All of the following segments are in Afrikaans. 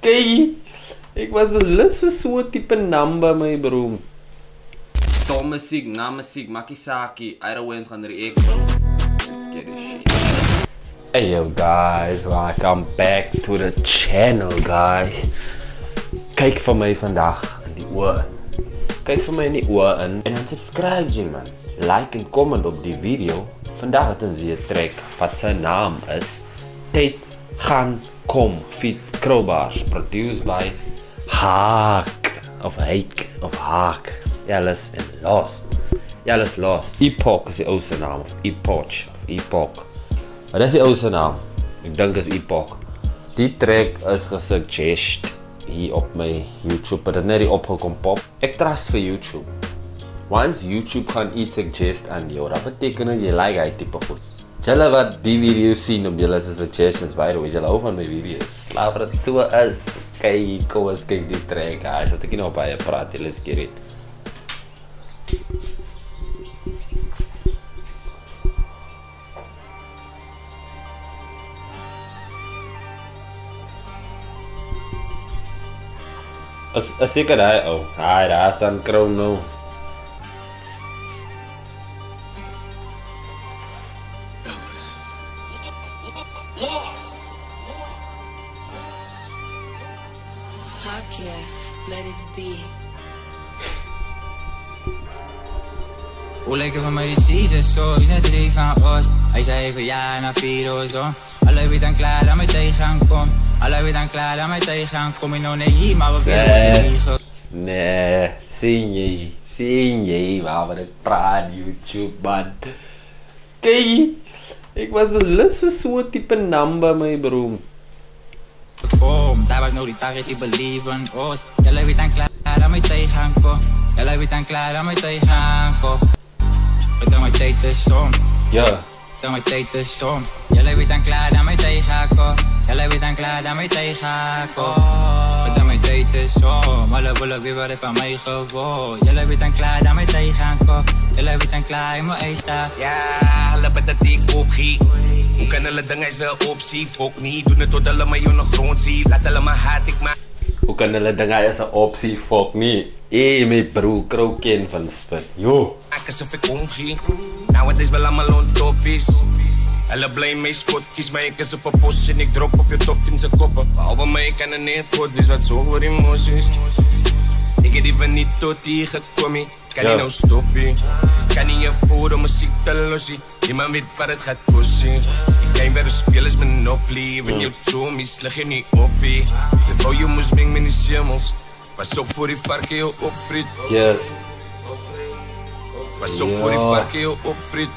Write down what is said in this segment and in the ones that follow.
Kyk, ek was beslus vir so 'n tipe number my bro. Tom musiek, na musiek, maakie saakie. Either way ons gaan react bro. Let's get this shit. Hey yo guys, welcome back to the channel guys. Kyk vir my vandag in die oë. Kyk vir my in die oë in en dan subscribe jy man. Like en comment op die video. Vandag het ons hier 'n track wat sy naam is Tyd gaan kom feat Crowbars, produced by Haak of Haak. Jelles en Lost. Jelles Lost. Epoch is die ouste naam of Epoch. Maar dis die ouste naam. Ek dink is Epoch. Die track is gesuggest hier op my YouTube, het dit net opgekom pop. Ek trust vir YouTube. Once YouTube gaan iets suggest aan jou, dat beteken dat jy like hy type goed. Julle wat die video sien op julle suggestions, by the way, julle hou van my video's. Laat wat het so is. Kyk, kom eens kyk die track, guys. Dat ek nie nog baie praat, let's get it. Is seker hy, oh, hy, daar staan Crow nou. Let it be. Hoe lekker van mij dit season zo, is net 3 van ons. Hij zei even ja na 4 uur zo. Alle weer dan klaar dat mij tegenaan kom. Alle weer dan klaar dat mij tegenaan kom. Ik nou nee hier, maar we willen niet. Nee, zie je waarover ik praat YouTube man. Kijk, ik was beslist voor zo'n type number my bro. Kom, daar was nou die target die believen ons. Jullie weer dan klaar dat mij tegenaan kom. Jullie weer dan klaar dat mij tegenaan kom. Dan mijn tijd is om. Ja. Dan mijn tijd is om. Jullie weer dan klaar dat mij tegenaan kom. Jullie weer dan klaar dat mij tegenaan kom. Dan mijn tijd is om. Alle willen weer wat van mij gewoon. Jullie weer dan klaar dat mij tegenaan kom. Jullie weer dan klaar in mijn eista. Ja, hulle bet dat ek opgie. Hoe kan hulle ding is 'n opsie? Fok nie, doen dit tot hulle my on die grond sien. Laat hulle my haat ek maar. Hoe kan hulle ding is 'n opsie? Fok nie. My bro, Crow ken van spit. Yo. Ek asof ek omgee. Nou het is wel allemaal on topies. Hulle blame my spotkies, maar ek is op 'n pos en ek drop op jou top 10 se koppe. Behalwe my ek kan net goed wees wat so oor emoties. Ek het even niet tot hier gekom nie. Kan nie nou stop nie. Kan nie jou voor om muziek te losie. Niemand weet wat het gaat kosie. Die game waar speel is Monopoly. Wanneer jou chomies lig jy nie op nie. Ze wou jou moes meng met die simmels. Pas op voor die varken jou opvriet. Yes. Pas op voor die varken jou opvriet.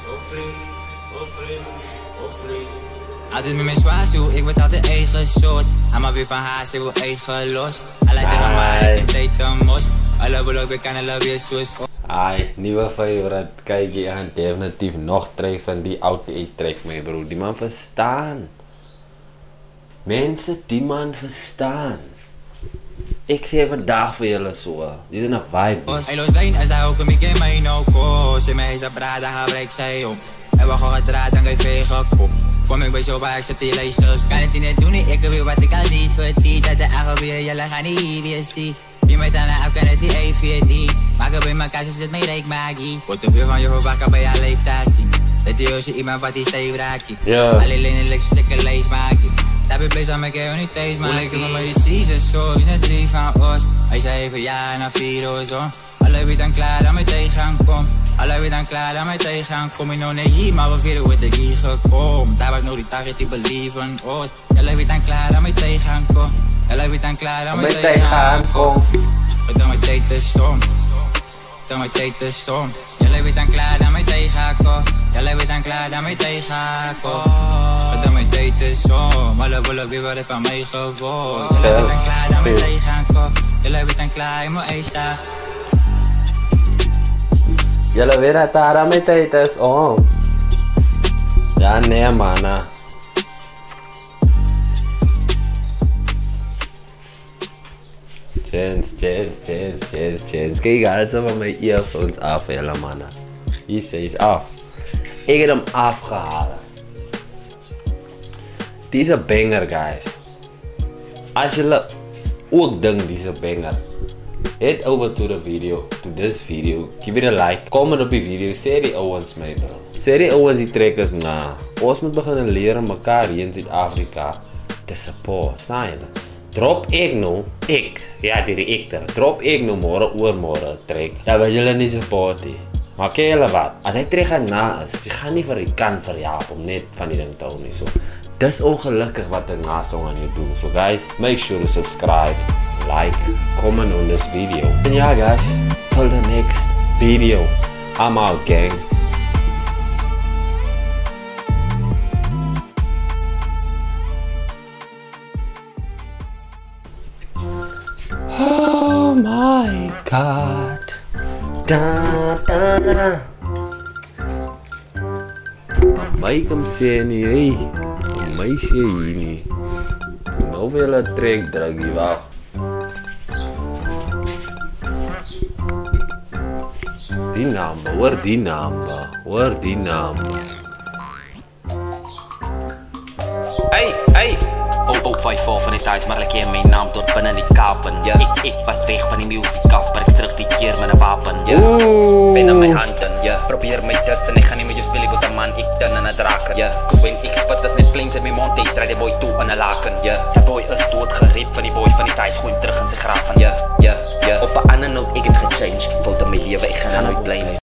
Altijd met mijn zwaarzoe, ik word altijd eigen soort. Allemaal weer van haar, ze wil eigen los. Alle tegen mij, ik denk een mos. Alle wil weer kan alle weer zoals. Ai, nieuwe favorite. Kijk je aan, definitief nog tracks van die oude track mee bro. Die man verstaan. Mensen, die man verstaan. Ik zeg vandaag voor jullie zo. Die zijn een vibe. Hij los wijn, als daar ook een beetje mee nou koos. Ze mij is een praat, dan ga ik zij op. En we gaan gedraaid, dan ga je vegen kop. Kom ik bij zo waar ik zet die lasers. Kan het niet doen, ik wil wat ik al niet verdien. Dat de eigen weer, jullie gaan niet weer zien. Je met aan de app kan het die EVD. Maak er bij mijn kaas, zit mee reek magie. Wordt de vuur van je wakker bij jouw leeftijd zien. Dat die als je iemand wat die steef raakt. Alleen in de stikke lees maak je. Daar ben je bezig met jou niet thuis maken. Hoe lekker van mij dit season zo, is net 3 van ons. Hij zei even ja na 4 uur zo. Alle weer dan klaar dat mij tegenaan kom. Alle weer dan klaar dat mij tegenaan kom. Ik nou nee hier, maar we weer hoe het ik hier gekom. Daar was nou die target die believen ons. Alle weer dan klaar dat mij tegenaan kom. Alle weer dan klaar dat mij tegenaan kom. Dan mijn tijd is om. Dan mijn tijd is om. Jullie weer dan klaar dat mij tegenaan kom. Jullie weer dan klaar dat mij tegenaan kom. Dan mijn tijd is om. Alle willen weer wat van mij gewoon. Jullie weer dan klaar dat mij tegenaan kom. Jullie weer dan klaar in mijn eista. Jullie weer dat daar aan mijn tijd is om. Ja nee man. Chance. Kijk, alles van mijn earphones af, jullie mannen. Hier is af. Ik heb hem afgehaald. Die is een banger, guys. Als jullie ook dink dis 'n banger. Head over to the video, to this video, give it a like, comment op die video, sê die ouens my bro. Sê die ouens die trek is ons moet begin leer mekaar hier in Suid-Afrika te support, staan julle? Drop ek nou, ja die reactor, drop ek nou môre oormôre trek, ja wil julle nie support nie. Maar ken julle wat, as hy trek gaan is, jy gaan nie vir die kan verjaap om net van die ding te hou nie, so. Dis ongelukkig wat ek song aan jou doen, so guys, make sure to subscribe, like, comment on this video. And yeah guys, till the next video, I'm out gang. Oh my god. Da da da. My kom sê nie, hey. My sê hier nie. Nou wil hulle trek draggie wag. Die number, hoor die number, hoor die number. Hey, hey. 054 van die thuis, maar ek ken my naam tot binne die kapen. Ek was weg van die musiek af, maar ek terug die keer met 'n wapen. Ben aan my handen, probeer my tussen, ek gaan nie met jou speel, ek word 'n man, ek dan in 'n draker. Cause when ek spit, is net flames in my mond, ek draai die boy toe in 'n laken. Die boy is dood gerep van die boy van die thuis, gooi hom terug in sy graf van. Op 'n ander noot, ek het gechange, voel dat my lewe, ek gaan nooit bly nie.